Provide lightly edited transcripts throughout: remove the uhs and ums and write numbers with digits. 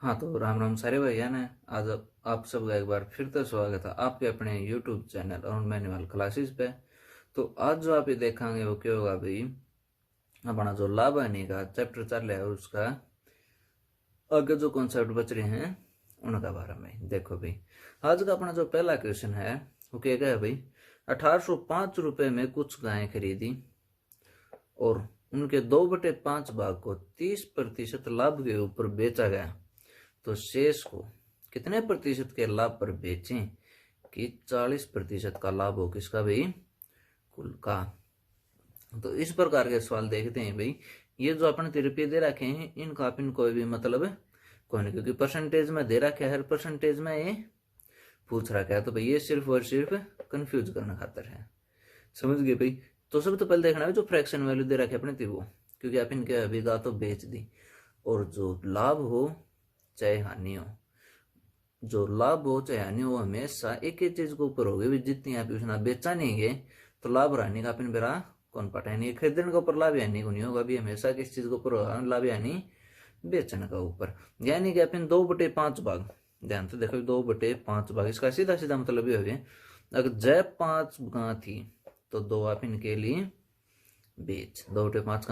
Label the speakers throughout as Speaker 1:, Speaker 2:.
Speaker 1: हाँ तो राम राम सारे भैया ने। आज आप सबका एक बार फिर से स्वागत है आपके अपने YouTube चैनल और मैनुअल क्लासेस पे। तो आज जो आप ये देखेंगे वो क्या होगा भाई, अपना जो लाभ हानि का चैप्टर चल रहा है उसका आगे जो कॉन्सेप्ट बच रहे हैं उनका बारे में देखो भाई। आज का अपना जो पहला क्वेश्चन है वो क्या है भाई, 1805 रुपये में कुछ गायें खरीदी और उनके 2/5 भाग को 30% लाभ के ऊपर बेचा गया, तो शेष को कितने प्रतिशत के लाभ पर बेचें कि 40% का लाभ हो किसका भाई, कुल का। तो इस प्रकार के सवाल देखते हैं भाई। ये जो अपने रुपये दे रखे हैं इनका अपन कोई भी मतलब कोई नहीं, क्योंकि परसेंटेज में दे रखा है, हर परसेंटेज में ये पूछ रखा है, तो भाई ये सिर्फ और सिर्फ कंफ्यूज करने खातर है। समझ गए भाई। तो सबसे पहले देखना है जो फ्रैक्शन वैल्यू दे रखे अपने वो, क्योंकि अपन क्या अभी गा तो बेच दी, और जो लाभ हो चाहे हानि हो, जो लाभ हो चाहे हानि हो हमेशा एक ही चीज के ऊपर होगी। जितनी आप उसने बेचा नहीं गए तो लाभ और हानि का अपन बेरा कौन पटा नहीं, खरीदने के ऊपर लाभ हानि को नहीं होगा भी, हमेशा किस चीज के ऊपर होगा, लाभ हानि बेचने का ऊपर। यानी कि अपन 2/5 भाग, ध्यान से देखो 2/5 भाग, इसका सीधा सीधा मतलब ये हो गया अगर जय 5 गां थी तो 2 आप इनके लिए बेच, 2/5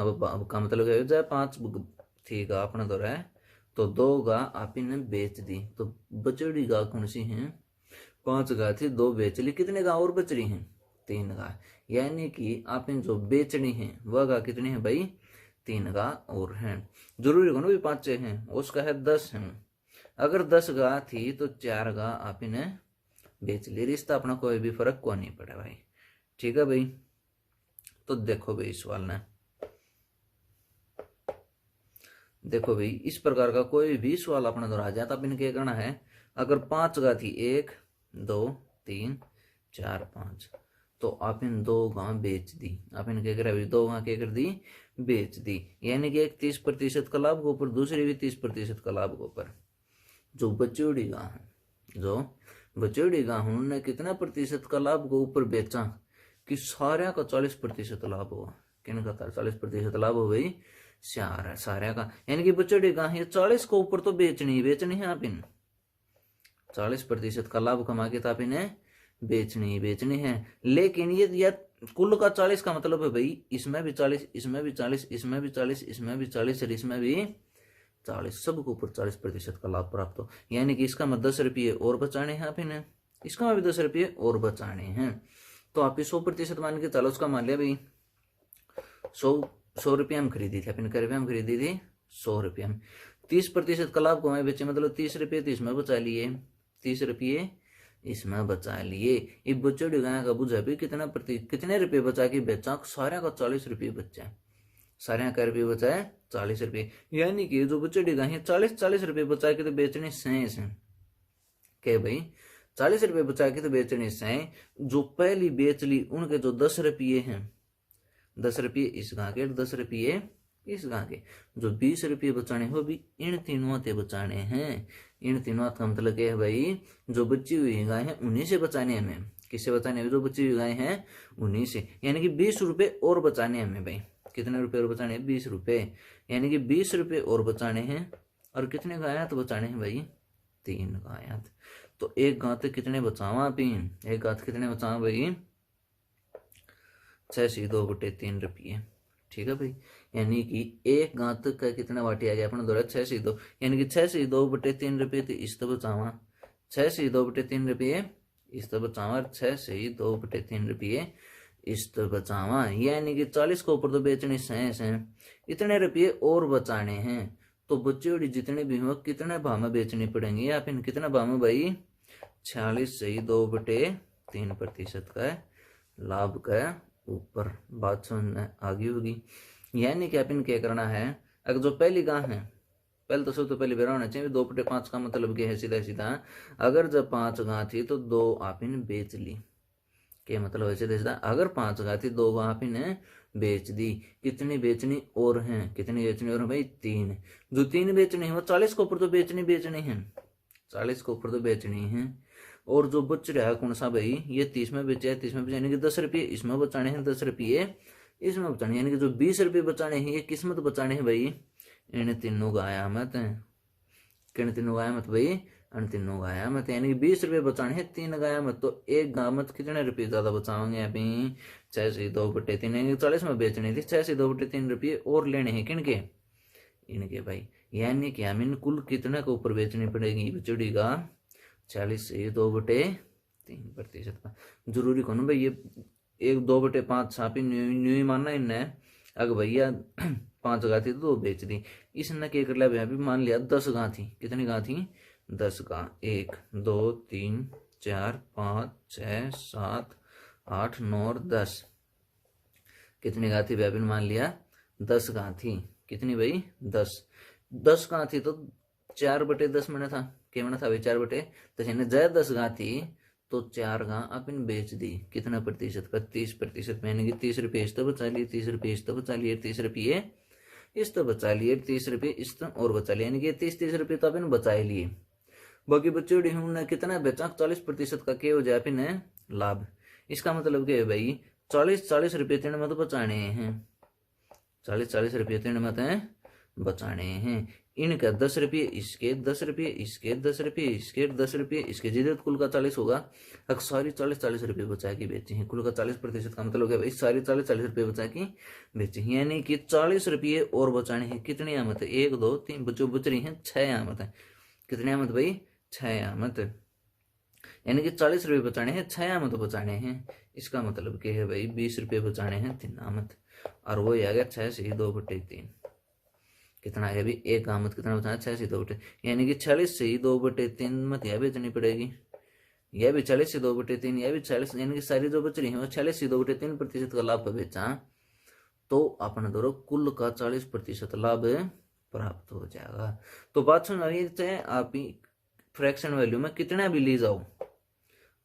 Speaker 1: का मतलब है जय 5 थी गा अपना दो रहा है तो 2 गा आप इन्हें बेच दी, तो बचड़ी गा कौन सी है, 5 गा थी 2 बेच ली, कितने गा और बच रही हैं, 3 गा। यानी कि आप इन जो बेचनी है वह गा कितनी है भाई, 3 गा और हैं। जरूरी को ना भी 5 हैं, उसका है 10 है। अगर 10 गा थी तो 4 गा आप इन्हें बेच ली, रिश्ता अपना कोई भी फर्क को नहीं पड़ा भाई। ठीक है भाई। तो देखो भाई सवाल ना, देखो भाई इस प्रकार का कोई भी सवाल अपना दोहरा जाए तो अपन क्या करना है, अगर 5 गा थी 1 2 3 4 5, तो आप इन 2 गा बेच दी, आप इन क्या करा 2 गा क्या कर दी, बेच दी। यानी कि एक 30% का लाभ के ऊपर दूसरी भी 30% का लाभ के ऊपर। जो बचौड़ी गा है, जो बचौड़ी गा उन्होंने कितना प्रतिशत का लाभ के ऊपर बेचा कि सारे का 40% लाभ हुआ। किन का 40% लाभ हो गई, सारे का। यानी कि बचौड़ी गा ये 40 के ऊपर तो बेचनी है आप इन 40% का लाभ कमा के तो आप इन्हें बेचनी है। लेकिन ये कुल का 40 का मतलब है भाई इसमें भी 40, इसमें भी 40, इसमें भी 40, इसमें भी 40 और इसमें भी 40, सबके ऊपर 40% का लाभ प्राप्त हो। यानी कि इसका में 10 रुपये और बचाने हैं आप इन्हें, इसका में भी 10 रुपये और बचाने हैं। तो आप 100% मान के चलो, उसका मान लिया भाई 100 रुपये हम खरीदी थी, अपन रुपये हम खरीदी थी 100 रुपये हम, 30% का लाभ कमाए बच्चे, मतलब 30 रुपये तो इसमें बचा लिए, 30 रुपये इसमें बचा लिए। ये बच्चों गाय का बुझा भी कितने रुपये बचा के बेचा, सारे का 40 रुपये बचा, सारे का रुपये बचा है 40 रुपये। यानी कि जो बच्चों गाय 40 रुपये बचा के तो बेचने से के भाई 40 रुपये बचा के तो बेचने से, जो पहली बेच ली उनके जो 10 रुपये हैं, 10 रुपये इस गां के, 10 रुपये इस गां के, जो 20 रुपये बचाने हो भी इन तीनों ते बचाने हैं। इन तीनों का मतलब क्या है भाई, जो बची हुई गाय है उन्हीं से बचाने हमें, किससे बचाने हमें, जो बची हुई गाय है उन्हीं से। यानी कि 20 रुपये और बचाने हमें भाई, कितने रुपये और बचाने हैं, 20 रुपये। यानी कि 20 रुपये और बचाने हैं, और कितने गायात बचाने हैं भाई, 3 गायात। तो एक गांत कितने बचावा आप, एक गांत कितने बचावा भाई, 6/2/3 रुपये। ठीक है भाई। यानी कि एक गांत का कितना वाटी आ गया अपना दौरा 6/2, यानी कि 6/2/3 रुपये तो इस तो बचावा, 6/2/3 रुपये इस तो बचावा, 6/2/3 रुपये इस तो बचावा। यानी कि 40 को ऊपर तो बेचने से इतने रुपये और बचाने हैं। तो बच्चे जितने भी हो कितने भाव में बेचनी पड़ेंगे, या फिर कितना भाव में भाई, 46/2/3% का लाभ का ऊपर। बात समझ आगे होगी। यानी कि अपन क्या करना है, अगर जो पहली गां है, पहले तो सबसे पहले बेरा होना चाहिए 2/5 का मतलब क्या है, सीधा सीधा अगर जब 5 गां थी तो 2 आप इन बेच ली, क्या मतलब है सीधा सीधा, अगर 5 गां थी 2 गां आप इन्हें बेच दी, कितनी बेचनी और हैं, कितनी बेचनी और भाई 3, जो 3 बेचनी है वो 40 के ऊपर तो बेचनी है, 40 के ऊपर तो बेचनी है। और जो बच रहा है कौन सा भाई, ये 30 में बेचा है, 30 में बेचा, यानी कि 10 रुपये इसमें बचाने हैं, 10 रुपये इसमें बचाने, यानी कि जो 20 रुपये बचाने हैं ये किस्मत बचाने हैं भाई, इन तीनों का आयामत है किन तीनों गाया मत भाई, अन तीनों गाया मत, यानी 20 रुपये बचाने हैं 3 गाया मत, तो एक गामत कितने रुपये ज्यादा बचाओगे अभी, 6/2/3, यानी 40 में बेचनी थी, 6/2/3 रुपये और लेने हैं किनके, इनके भाई, यानी कि हमें कुल कितने के ऊपर बेचनी पड़ेगी बचड़ी का, 40/2/3% का। जरूरी कौन भाई ये 1/2/5 छापी न्यू ही मानना इनने, अगर भैया 5 गां थी तो 2 बेच दी, इसने क्या कर लिया भैया, मान लिया 10 गां थी, कितनी गां थी, 10 गां, 1 2 3 4 5 6 7 8 9 और 10, कितनी गां थी भैया, मान लिया 10 गां थी, कितनी भाई 10 गां थी, तो 4/10 में था, क्या मैंने था भाई 4/10, यानी जय 10 गां थी तो 4 गां अपन बेच दी, कितना प्रतिशत का, 30%, यानी कि 30 रुपये इस तो बचा लिए, 30 रुपये इस तो बचा लिए, 30 रुपये इस तो बचा लिए, 30 रुपये इस तो और बचा लिए, यानी कि 30 रुपये तो अपन बचा लिए। बाकी बच्चों हमने कितना बेचा, 40% का क्या हो जाए अपन लाभ। इसका मतलब क्या है भाई, 40 रुपये तीन में तो बचाने हैं, 40 रुपये तीन में तो बचाने हैं, इनका 10 रुपये इसके, 10 रुपये इसके, 10 रुपये इसके, 10 रुपये इसके, जिधर कुल का 40 होगा, अगर सारी 40 रुपये बचा के बेचे हैं, कुल का 40% का मतलब क्या भाई, सारी 40 रुपये बचा के बेचे हैं, यानी कि 40 रुपये और बचाने हैं, कितनी आमत है, 1 2 3 जो बच रही है 6 आमत है, कितनी आमत भाई, 6 आमत, यानी कि 40 रुपये बचाने हैं, 6 आमत बचाने हैं। इसका मतलब क्या है भाई, 20 रुपये बचाने हैं 3 आमत, और वो आ गया 6/2/3, कितना आ गया भाई, एक आमद कितना बचाना, 6/2/3, यानी कि 40/2/3 मत यह बेचनी पड़ेगी, यह भी 40/2/3, यह भी 40, यानी कि सारी जो बच रही है वो 40/2/3% का लाभ बेचा, तो अपने दोनों कुल का 40% लाभ प्राप्त हो जाएगा। तो बात सुन रही है, आप फ्रैक्शन वैल्यू में कितना भी ले जाओ,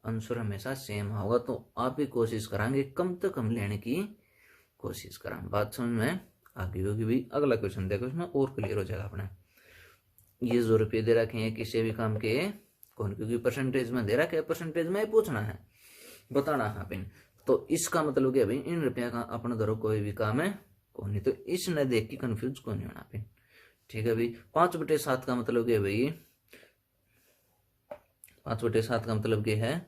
Speaker 1: आंसर हमेशा सेम होगा, तो आप ही कोशिश करांगे कम से कम लेने की कोशिश करांगे। बात समझ में आगे होगी भी, अगला क्वेश्चन देखो, इसमें और क्लियर हो जाएगा अपने। ये जो रुपये दे रखे हैं किसी भी काम के कौन, क्योंकि परसेंटेज में दे रखे हैं, परसेंटेज में पूछना है, बताना है अपन, तो इसका मतलब क्या भाई, इन रुपया का अपना धरो कोई भी काम है कौन नहीं, तो इसने देख के कंफ्यूज कौन नहीं होना अपन, ठीक है भाई। 5/7 का मतलब क्या भाई, 5/7 का मतलब क्या है,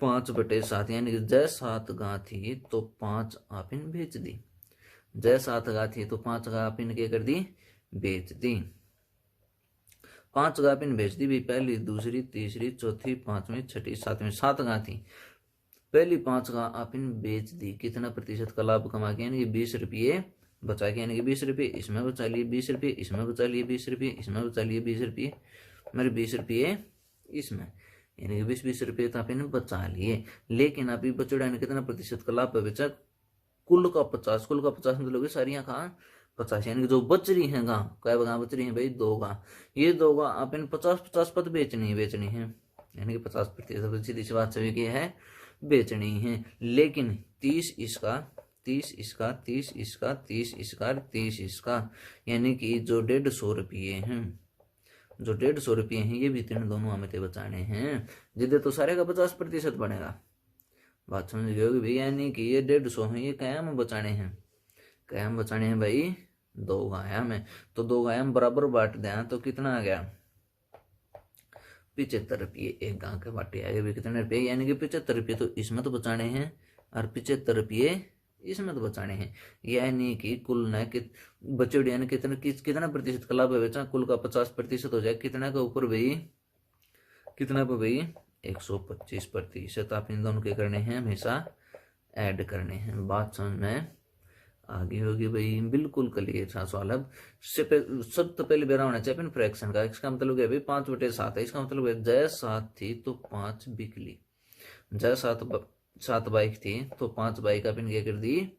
Speaker 1: 5/7, यानी कि जय 7 गां थी तो 5 आपन बेच दी, जय 7 गां थी तो 5 गां आपन क्या कर दी, बेच दी, 5 गां आपन बेच दी भी, पहली दूसरी तीसरी चौथी पांचवी छठी सातवीं, 7 गां थी, पहली 5 गां आपन बेच दी, कितना प्रतिशत का लाभ कमा के, यानी कि 20 रुपये बचा के, यानी कि 20 रुपये इसमें बचा लिए, 20 रुपये इसमें बचा लिए, 20 रुपये इसमें बचा लिए, 20 रुपये मेरे 20 रुपये इसमें, यानी कि 20 रुपये तो आपने बचा लिए। लेकिन अभी बचड़ा ने कितना प्रतिशत का लाभ बेचा, कुल का 50, कुल का 50 मतलब सारियां कहाँ 50, यानी कि जो बच रही है गां, क्या गां बच रही है भाई, 2 गां, ये 2 गां आपने 50-50 पद बेचनी है, यानी कि 50% सीधी सी बात सभी की है बेचनी है। लेकिन 30 इसका, 30 इसका, 30 इसका, 30 इसका, 30 इसका, यानी कि जो 150 रुपये हैं, जो 150 रुपये हैं, ये भी तीन दोनों हमें बचाने हैं, जिधर तो सारे का 50% बनेगा। बात समझ गए होगी भैया, यानी कि ये 150 है, ये कयाम बचाने हैं, कयाम बचाने हैं भाई 2 गायाम है, तो 2 गायाम बराबर बांट दें तो कितना आ गया, 75 रुपये एक गां के बाटे आ गए, कितने रुपये, यानी कि 75 रुपये तो इसमें तो बचाने हैं, और 75 रुपये इसमें तो बचाने हैं, यानी कि कुल न बचे यानी कितना प्रतिशत का लाभ बेचा, कुल का 50% हो जाए, कितना के ऊपर भाई, कितना पे भाई 125%। आप इन दोनों के करने हैं हमेशा ऐड करने हैं। बात समझ में आगे होगी भाई, बिल्कुल क्लियर था सवाल। अब सबसे पहले बेरा होना चाहिए फ्रैक्शन का, इसका मतलब है भाई 5/7 है, इसका मतलब है जय 7 थी तो 5 बिक ली, जय 7 बाइक थी तो 5 बाइक अपन क्या कर दी,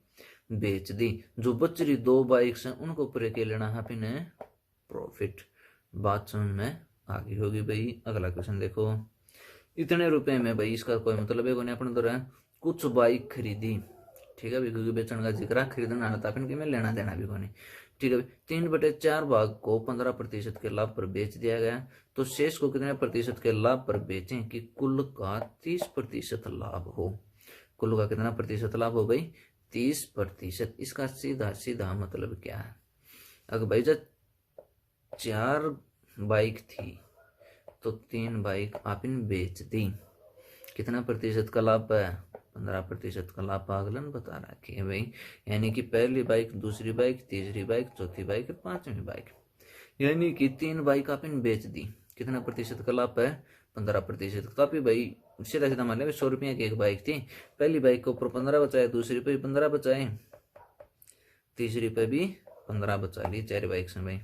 Speaker 1: बेच दी, जो बच रही 2 बाइक से उनको पूरे के लेना है अपन प्रॉफिट। बात समझ में आगे होगी भाई। अगला क्वेश्चन देखो, इतने रुपए में भाई, इसका कोई मतलब है कोई अपन तो रहा कुछ बाइक खरीदी, ठीक है भाई, क्योंकि बेचने का जिक्र खरीदना था अपन के में लेना देना भी कोई नहीं, ठीक है भाई। 3/4 भाग को 15% के लाभ पर बेच दिया गया, तो शेष को कितने प्रतिशत के लाभ पर बेचें कि कुल का 30% लाभ हो, कुल का कितना प्रतिशत लाभ हो भाई 30%। इसका सीधा सीधा मतलब क्या है, अगर भाई जब 4 बाइक थी तो 3 बाइक आपने बेच दी, कितना प्रतिशत का लाभ है? 15% का लाभ आकलन बता रखी है भाई। यानी कि पहली बाइक, दूसरी बाइक, तीसरी बाइक, चौथी बाइक, पांचवी बाइक, यानी कि 3 बाइक आपने बेच दी, कितना प्रतिशत का लाभ है? 15%। तो आप भाई सीधा सीधा मान लिया 100 रुपये की एक बाइक थी, पहली बाइक के ऊपर 15 बचाए, दूसरी पे भी 15 बचाए, तीसरी पे भी 15 बचा ली, 4 बाइक से भाई।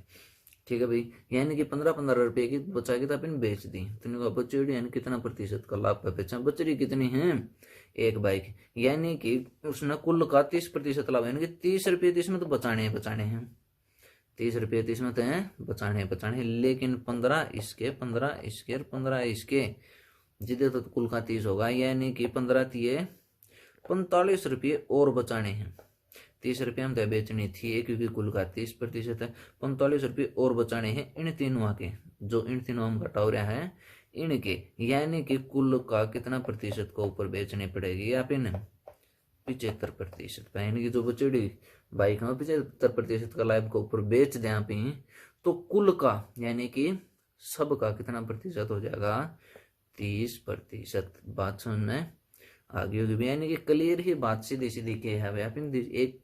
Speaker 1: ठीक है भाई, यानी कि 15-15 रुपए की बचा के तो अपन बेच दी, तो बचड़ी यानी कितना प्रतिशत का लाभ है? बेचा बचड़ी कितनी है? एक बाइक, यानी कि उसने कुल का 30% लाभ, यानी कि 30 रुपये 30 में तो बचाने हैं, 30 रुपये 30 में तो है बचाने, लेकिन 15 इसके, 15 इसके, 15 इसके, जितने तो कुल का 30 होगा, यानी कि 15 दिए 45 रुपये और बचाने हैं। 30 रुपये हम तो बेचनी थी क्योंकि कुल का 30% है, 45 रुपये और बचाने हैं इन तीनों के, जो इन तीनों हम घटा रहा है इनके, यानी कि कुल का कितना प्रतिशत को ऊपर बेचनी पड़ेगी आप इन 75%, यानी कि जो बचड़ी बाइक में 75% का लाभ को ऊपर बेच दें आप ही, तो कुल का यानी कि सब का कितना प्रतिशत हो जाएगा? 30%। बात समझ आगे होगी, यानी कि क्लियर ही बात सीधी सीधी के है आप एक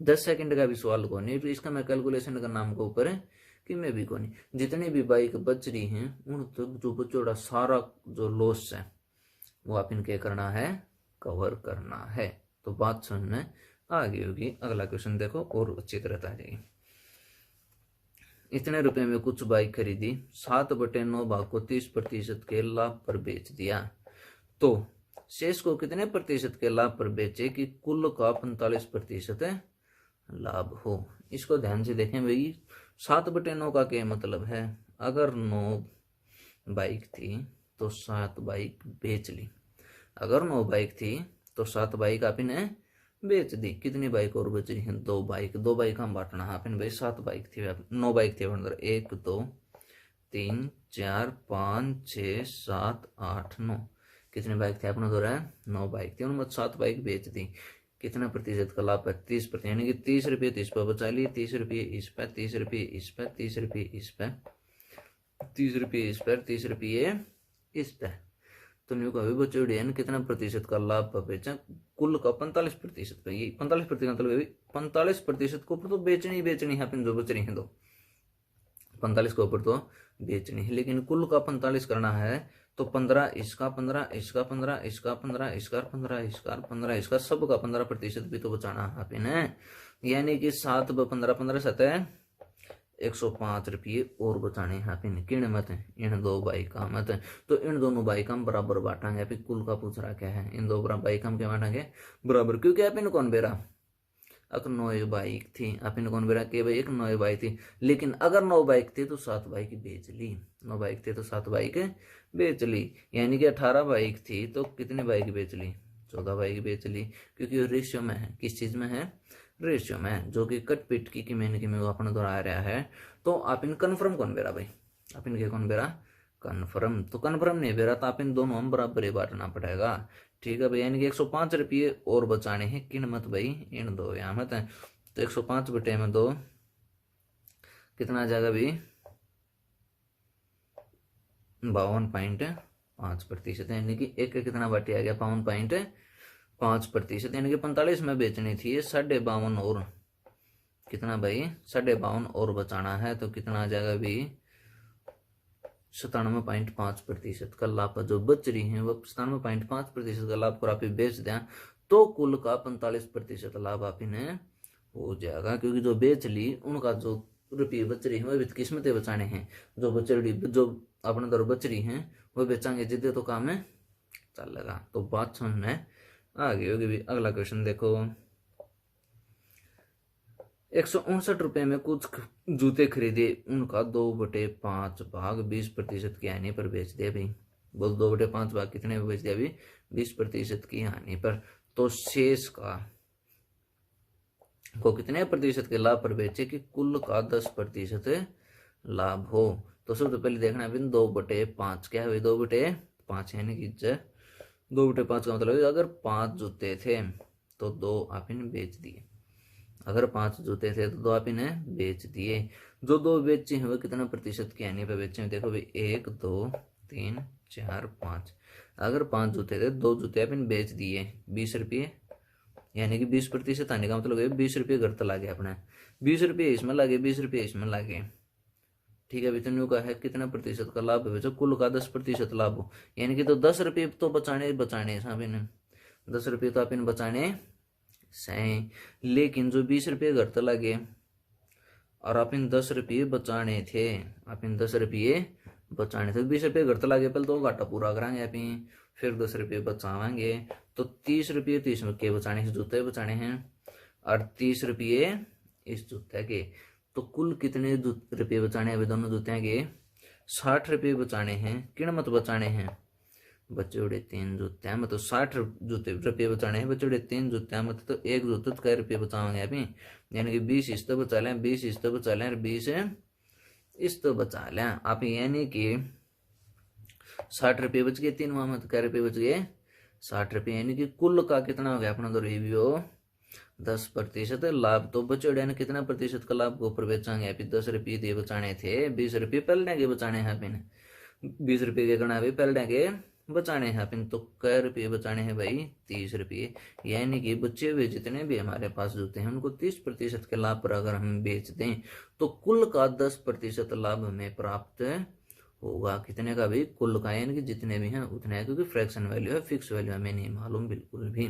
Speaker 1: 10 सेकंड का भी सवाल को नहीं, तो इसका मैं कैलकुलेशन का नाम को ऊपर है कि मैं भी को नहीं, जितनी भी बाइक बच रही हैं उन तक जो बचोड़ा सारा जो लॉस है वो आप इनके करना है, कवर करना है। तो बात समझ में आगे होगी। अगला क्वेश्चन देखो और अच्छी तरह आ जाएगी। इतने रुपए में कुछ बाइक खरीदी, 7/9 भाग को 30% के लाभ पर बेच दिया, तो शेष को कितने प्रतिशत के लाभ पर बेचे कि कुल का 45% लाभ हो? इसको ध्यान से देखें भाई। 7/9 का क्या मतलब है? अगर 9 बाइक थी तो 7 बाइक बेच ली, अगर 9 बाइक थी तो 7 बाइक आपने बेच दी, कितनी बाइक और बच रही हैं? 2 बाइक, 2 बाइक हम बांटना है आपने भाई, 7 बाइक थी, 9 बाइक थी अंदर, 1 2 3 4 5 6 7 8 9, कितने बाइक थे अपना दो रहा? 9 बाइक थी, उनमें 7 बाइक बेच दी, कितना प्रतिशत का लाभ है? 30%, यानी कि 30 रुपये 30 पे बचा लिए, 30 रुपये इस पे, 30 रुपये इस पे, 30 रुपये इस पे, 30 रुपये इस पे, 30 रुपये इस पे, तो न्यू का भी बचोड़ी कितना प्रतिशत का लाभ पर बेचा? कुल का 45% पे, ये 45% मतलब 45% के ऊपर तो बेचनी है अपन, जो बच रही है तो 45 के ऊपर तो बेचनी है, लेकिन कुल का 45 करना है तो 15 इसका, 15 इसका, 15 इसका, 15 इसका, 15 इसका, 15 इसका, सब का 15% भी तो बचाना है आपने, यानी कि 7 ब 15 15 7 105 रुपये और बचाने हैं आपने, किन मत इन 2 बाइक का मत, तो इन दोनों बाइक हम बराबर बांटेंगे। अभी कुल का पूछ रहा क्या है? इन 2 बाइक हम क्या बांटेंगे? बराबर, क्योंकि आप इन कौन बेरा अगर 9 बाइक थी, आप इन कौन बेरा के भाई एक 9 बाइक थी, लेकिन अगर 9 बाइक थी तो 7 बाइक बेच ली, 9 बाइक थी तो 7 बाइक बेच ली, यानी कि 18 बाइक थी तो कितनी बाइक बेच ली? 14 बाइक बेच ली, क्योंकि रेशियो में है, किस चीज में है? रेशियो में, जो कि कट पिट की मैंने वो अपना दोहरा रहा है। तो आप इन कन्फर्म कौन बेरा भाई? आप इनके कौन बेरा? कन्फर्म, तो कन्फर्म नहीं बेरा तो आप इन दोनों हम बराबर ही बांटना पड़ेगा। ठीक है भाई, यानी कि 105 रुपये और बचाने हैं, किन मत भाई? इन 2 यहाँ मत है, तो 105 बटे में 2 कितना आ जाएगा भाई? 52.5%, यानी कि एक कितना बाटी आ गया? 52.5%, यानी कि 45 में बेचनी थी, 52.5 और कितना भाई? 52.5 और बचाना है, तो कितना आ जाएगा भाई? 97.5% का लाभ जो बच रही है वो 97.5% का लाभ पर आप बेच दें तो कुल का 45% लाभ आप इन्हें हो जाएगा, क्योंकि जो बेच ली उनका जो रुपये बच रही है वो भी किस्मतें बचाने हैं, जो बचड़ी जो अपने दर बच रही हैं वो बेचांगे जिद्दे तो काम है चलेगा। तो बात समझ में आगे होगी भी। अगला क्वेश्चन देखो, 159 रुपये में कुछ जूते खरीदे, उनका 2/5 भाग 20% की हानि पर बेच दिया भाई। बोल 2/5 भाग कितने में बेच दिया अभी? 20% की हानि पर। तो शेष का को कितने प्रतिशत के लाभ पर बेचे कि कुल का 10% लाभ हो? तो सबसे पहले देखना है 2/5 क्या है? 2/5 यानी कि 2/5 का मतलब अगर 5 जूते थे तो 2 आपने बेच दिए, अगर 5 जूते थे तो 2 आप इन्हें बेच दिए। जो 2 बेचे हैं वो कितना प्रतिशत के आने पे बेचे हैं, देखो भाई 1 2 3 4 5। अगर 5 जूते थे, 2 जूते आप इन बेच दिए 20 रुपये, यानी कि 20% आने का मतलब है 20 रुपये घर तला गया अपना, 20 रुपये इसमें लगे, 20 रुपये इसमें लगे। ठीक है, वितनु का है कितना प्रतिशत का लाभ है, कुल का 10% लाभ हो, यानी कि तो 10 रुपये तो बचाने साहब इन्हें 10 रुपये तो आप इन बचाने सही। लेकिन जो 20 रुपये घर तला गए और आप इन 10 रुपये बचाने थे, आप इन 10 रुपये बचाने थे, 20 रुपये घर तला गए, पहले तो घाटा पूरा कराएंगे आप ही, फिर 10 रुपये बचावेंगे, तो 30 रुपये 30 के बचाने हैं, जूते बचाने हैं, और 30 रुपये इस जूते के, तो कुल कितने रुपये बचाने हैं दोनों जूते के, 60 रुपये बचाने हैं। कीमत बचाने हैं बचोड़े 3 जूते में, तो 60 रुपये बचाने हैं बचोड़े 3 जूते में, तो एक जूते तो कई रुपये बचाओगे अभी, यानी कि 20 इस तो बचा लें, 20 इस तो बचा लें, और 20 इस तो बचा लें आप, यानी कि 60 रुपये बच गए 3 में, तो कई रुपये बच गए 60 रुपये, यानी कि कुल का कितना हो गया अपना तो रिव्यू 10% लाभ। तो बचोड़े ने कितना प्रतिशत का लाभ को ऊपर बेचांगे, अभी 10 रुपये दे बचाने थे, 20 रुपये पहले के बचाने हैं अपन, 20 रुपये के गणा भी पहले के बचाने हैं अपन, तो कै रुपये बचाने हैं भाई 30 रुपये, यानी कि बचे हुए जितने भी हमारे पास जूते हैं उनको 30% के लाभ पर अगर हम बेच दें तो कुल का 10% लाभ हमें प्राप्त होगा। कितने का भाई, कुल का, यानी कि जितने भी हैं उतने हैं, क्योंकि फ्रैक्शन वैल्यू है, फिक्स वैल्यू हमें नहीं मालूम बिल्कुल भी।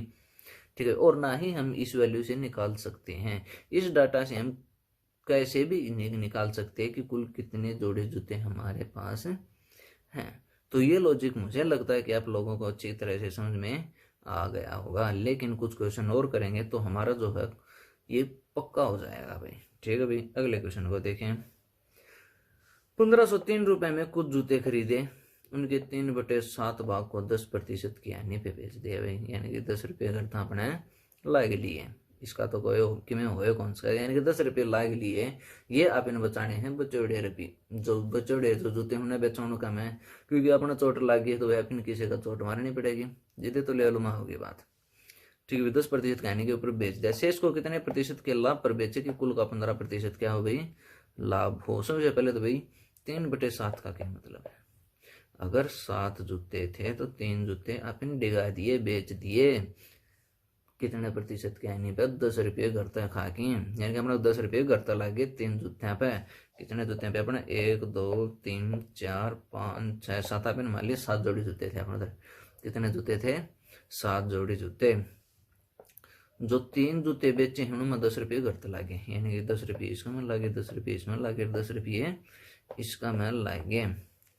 Speaker 1: ठीक है, और ना ही हम इस वैल्यू से निकाल सकते हैं, इस डाटा से हम कैसे भी निकाल सकते हैं कि कुल कितने जोड़े जूते हमारे पास हैं। तो ये लॉजिक मुझे लगता है कि आप लोगों को अच्छी तरह से समझ में आ गया होगा, लेकिन कुछ क्वेश्चन और करेंगे तो हमारा जो है ये पक्का हो जाएगा भाई। ठीक है भाई, अगले क्वेश्चन को देखें। 1503 रुपए में कुछ जूते खरीदे, उनके 3/7 भाग को 10% की हानि पे बेच दिया भाई, यानी कि 10 रुपये अगर था अपने लाग लिए, इसका तो कोई कि में होए कौन सा, यानी कि 10 रुपये लाग लिए, ये आप इन बचाने हैं बचौड़े रुपये, जो बचौड़े जो जूते हमने बेचाने का मैं, क्योंकि अपना चोट लग गई तो वह अपनी किसी का चोट मारनी पड़ेगी, जितने तो ले लुमा होगी बात। ठीक है, 10% हानि के ऊपर बेच दिया, शेष को कितने प्रतिशत के लाभ पर बेचे कि कुल का 15% क्या हो भाई लाभ हो। सबसे पहले तो भाई 3/7 का क्या मतलब है, अगर 7 जूते थे तो 3 जूते अपन डिगा दिए, बेच दिए, कितने प्रतिशत के आने पे 10 रुपये घर तक खा के, यानी कि अपना 10 रुपये घर तक लगे 3 जूते पे, कितने जूते पे अपना 1 2 3 4 5 6 7 अपन मान लिया 7 जोड़ी जूते थे अपना, कितने जूते थे 7 जोड़ी जूते, जो 3 जूते बेचे हैं उनमें 10 रुपये घर तक लगे, यानी कि 10 रुपये इसका में लगे, 10 रुपये इसमें लगे, 10 रुपये इसका में लगे।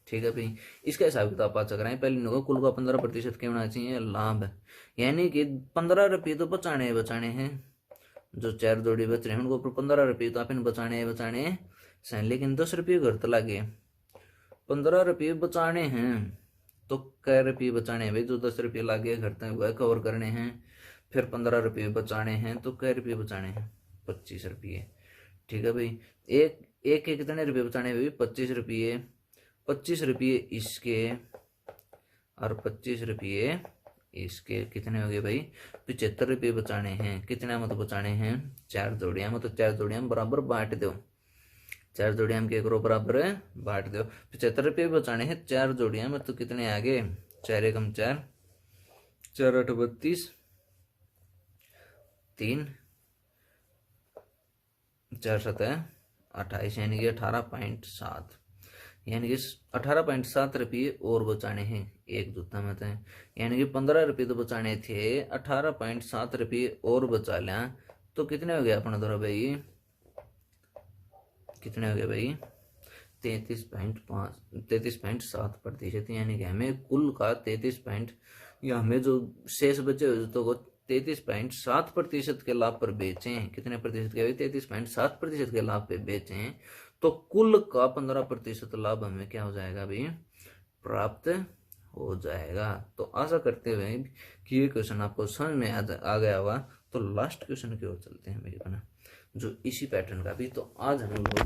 Speaker 1: ठीक है भाई, इसका हिसाब किताब पास कराएं, पहले इनको कुल का 15% के होना चाहिए लाभ, यानी कि 15 रुपये तो बचाने हैं, जो 4 जोड़ी बच रहे हैं उनको ऊपर 15 रुपये तो अपन बचाने हैं, लेकिन 10 रुपये घर तो लगे, 15 रुपये बचाने हैं, तो कै रुपये बचाने हैं भाई, जो 10 रुपये लगे घर तक वह कवर करने हैं, फिर 15 रुपये बचाने हैं, तो कै रुपये बचाने हैं 25 रुपये। ठीक है भाई, एक के कितने रुपये बचाने भाई 25 रुपये, 25 रुपये इसके और 25 रुपये इसके, कितने हो गए भाई 75 रुपये बचाने हैं। कितने मत बचाने हैं 4 जोड़ियां, मतलब 4 जोड़ियां बराबर बांट दो, 4 जोड़ियां के करो बराबर बांट दो, 75 रुपये बचाने हैं 4 जोड़ियां में, तो कितने आगे 4 एकम 4, 4 8 32, 3 4 7 28, यानी कि 18.7, यानी कि 18.7 रुपये और बचाने हैं एक जूता में, यानी कि 15 रुपये तो बचाने थे, 18.7 रुपये और बचा लिया, तो कितने हो गए अपना दौरा भाई, कितने हो गए भाई 33.7%, यानी कि हमें कुल का 33 या हमें जो शेष बचे हुए जूतों को 33.7% के लाभ पर बेचें, कितने प्रतिशत के 33.7% के लाभ पे बेचें, तो कुल का 15% लाभ हमें क्या हो जाएगा भाई प्राप्त हो जाएगा। तो आशा करते हुए कि ये क्वेश्चन आपको समझ में आ गया होगा, तो लास्ट क्वेश्चन की ओर चलते हैं भाई अपना, जो इसी पैटर्न का भी। तो आज हम लोग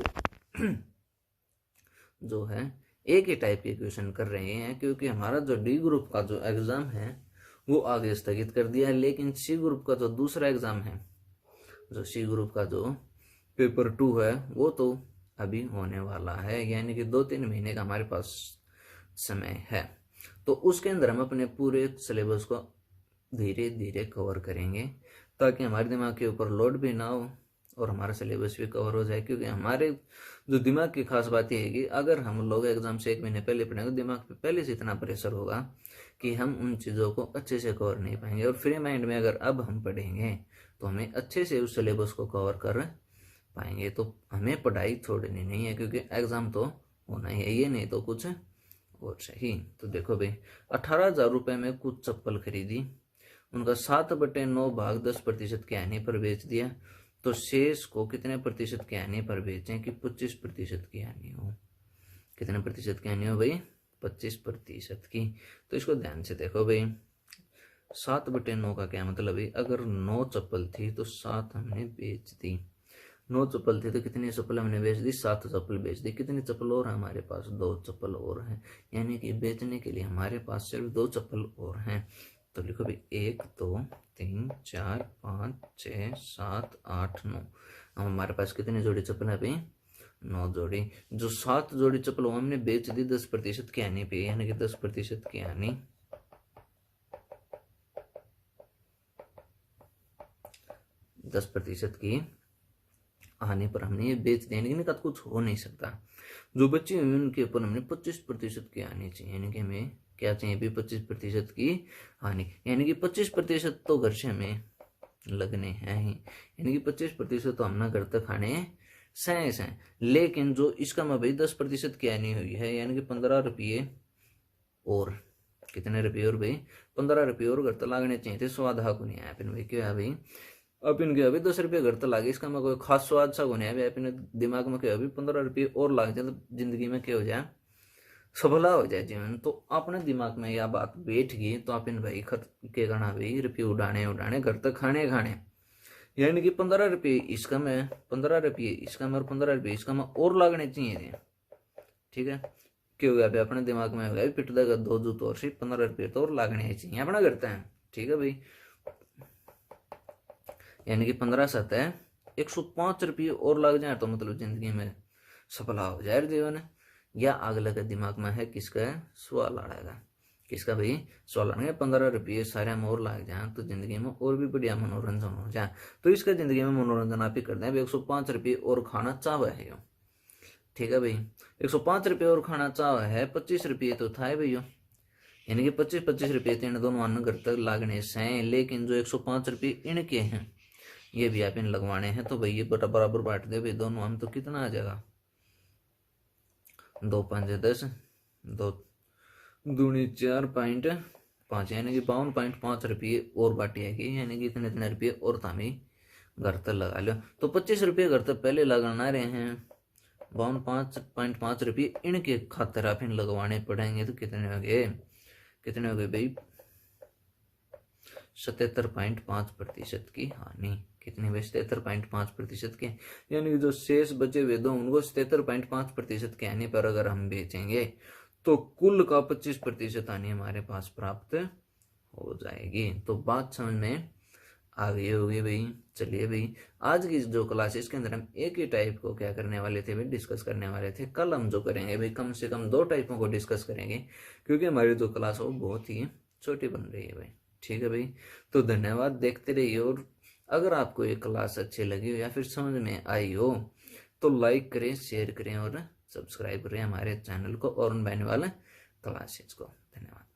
Speaker 1: जो है एक ही टाइप के क्वेश्चन कर रहे हैं, क्योंकि हमारा जो डी ग्रुप का जो एग्जाम है वो आगे स्थगित कर दिया है, लेकिन सी ग्रुप का जो दूसरा एग्जाम है जो सी ग्रुप का जो पेपर 2 है वो तो अभी होने वाला है, यानी कि 2-3 महीने का हमारे पास समय है। तो उसके अंदर हम अपने पूरे सिलेबस को धीरे धीरे कवर करेंगे ताकि हमारे दिमाग के ऊपर लोड भी ना हो और हमारा सिलेबस भी कवर हो जाए। क्योंकि हमारे जो दिमाग की खास बात यह है कि अगर हम लोग एग्जाम से 1 महीने पहले पढ़ेंगे तो दिमाग पे पहले से इतना प्रेशर होगा कि हम उन चीज़ों को अच्छे से कवर नहीं पाएंगे। और फ्री माइंड में अगर अब हम पढ़ेंगे तो हमें अच्छे से उस सिलेबस को कवर कर पाएंगे। तो हमें पढ़ाई छोड़नी नहीं है क्योंकि एग्ज़ाम तो होना ही है, ये नहीं तो कुछ और सही। तो देखो भाई 18,000 रुपये में कुछ चप्पल खरीदी, उनका 7/9 भाग 10% की हानि पर बेच दिया, तो शेष को कितने प्रतिशत की हानि पर बेचें कि 25% की हानि हो। कितने प्रतिशत की हानि हो भाई? 25% की। तो इसको ध्यान से देखो भाई, 7/9 का क्या मतलब है? अगर 9 चप्पल थी तो 7 हमने बेच दी। 9 चप्पल थी तो कितनी चप्पल हमने बेच दी? 7 चप्पल बेच दी। कितनी चप्पल और हमारे पास? 2 चप्पल और हैं, यानी कि बेचने के लिए हमारे पास सिर्फ 2 चप्पल और हैं। तो लिखो भाई 1 2 3 4 5 6 7 8 9। अब हमारे पास कितनी जोड़ी चप्पल है भाई? 9 जोड़ी। जो 7 जोड़ी चप्पल हमने बेच दी 10% की हानि पे, यानी कि 10% की हानि 10% की हानि पर हमने ये बेच दिया, यानी कि कुछ हो नहीं सकता। जो बच्चे हुए उनके ऊपर हमने 25% की हानि चाहिए, यानी कि हमें क्या चाहिए भी? 25% की हानि, यानी कि 25% तो घर से हमें लगने हैं ही, यानी कि 25% तो हम ना घर तक खाने सहस हैं। लेकिन जो इसका मैं भाई 10% की हानि हुई है, यानी कि 15 रुपये और कितने रुपये और भाई? 15 रुपये और घर तक लागने चाहिए थे। स्वाद हा को नहीं आया फिर भाई, क्या है भाई? अब इनके अभी 10 रुपये घर तक लागे, इसका मैं कोई खास स्वाद सा को नहीं है अपने दिमाग में। क्या अभी 15 रुपये और लाग जाए तो जिंदगी में क्या हो जाए? सफला हो जाए जीवन। तो अपने दिमाग में यह बात बैठ गई तो आप इन भाई खर्च के गणा भाई रुपये उड़ाने घर तक खाने, यानी कि 15 रुपये इसका में, 15 रुपये इसका में और 15 रुपये इसका में और लागने चाहिए थे। ठीक है, क्यों हो गया अपने दिमाग में? हो गया पिट देगा 2 जूत और सिर्फ 15 रुपये तो और लागने चाहिए अपना करते हैं। ठीक है भाई, यानी कि 15 7 है 105 रुपये और लग जाए तो मतलब जिंदगी में सफला हो जाए जीवन। या अगले के दिमाग में है किसका सवाल आएगा? किसका भाई? सवाल आएगा 15 रुपये सारे में और लग जाए तो जिंदगी में और भी बढ़िया मनोरंजन हो जाए। तो इसका जिंदगी में मनोरंजन आप ही करते हैं। 105 रुपये और खाना चाव है यो। ठीक है भाई, 105 रुपये और खाना चाव है, 25 रुपये तो था भैया, यानी कि 25-25 रुपये तो इन दोनों अन्न घर तक लागने से। लेकिन जो 105 रुपये इनके हैं ये भी आप इन लगवाने हैं, तो भाई ये बराबर बांट दे भाई दोनों हम, तो कितना आ जाएगा? 2 5 10, 2 दूनी 4.5, यानी कि 52.5 रुपये और बाटी आएगी, यानी कि इतने रुपये और तामी घर तक लगा लो। तो 25 रुपये घर तक पहले लगाना रहे हैं, 52.5 रुपये इनके खातर आप इन लगवाने पड़ेंगे। तो कितने हो गए? कितने हो गए भाई? 77.5% की हानि। कितनी भाई? 77.5% के, यानी कि जो शेष बचे हुए दो उनको 77.5% की हानि पर अगर हम बेचेंगे तो कुल का 25% हानि हमारे पास प्राप्त हो जाएगी। तो बात समझ में आ गई होगी भाई। चलिए भाई, आज की जो क्लास है इसके अंदर हम एक ही टाइप को क्या करने वाले थे भाई? डिस्कस करने वाले थे। कल हम जो करेंगे भाई कम से कम 2 टाइपों को डिस्कस करेंगे, क्योंकि हमारी जो क्लास है वो बहुत ही छोटी बन रही है भाई। ठीक है भाई, तो धन्यवाद, देखते रहिए। और अगर आपको ये क्लास अच्छी लगी हो या फिर समझ में आई हो तो लाइक करें, शेयर करें और सब्सक्राइब करें हमारे चैनल को, और बैनवाल क्लासेस को। धन्यवाद।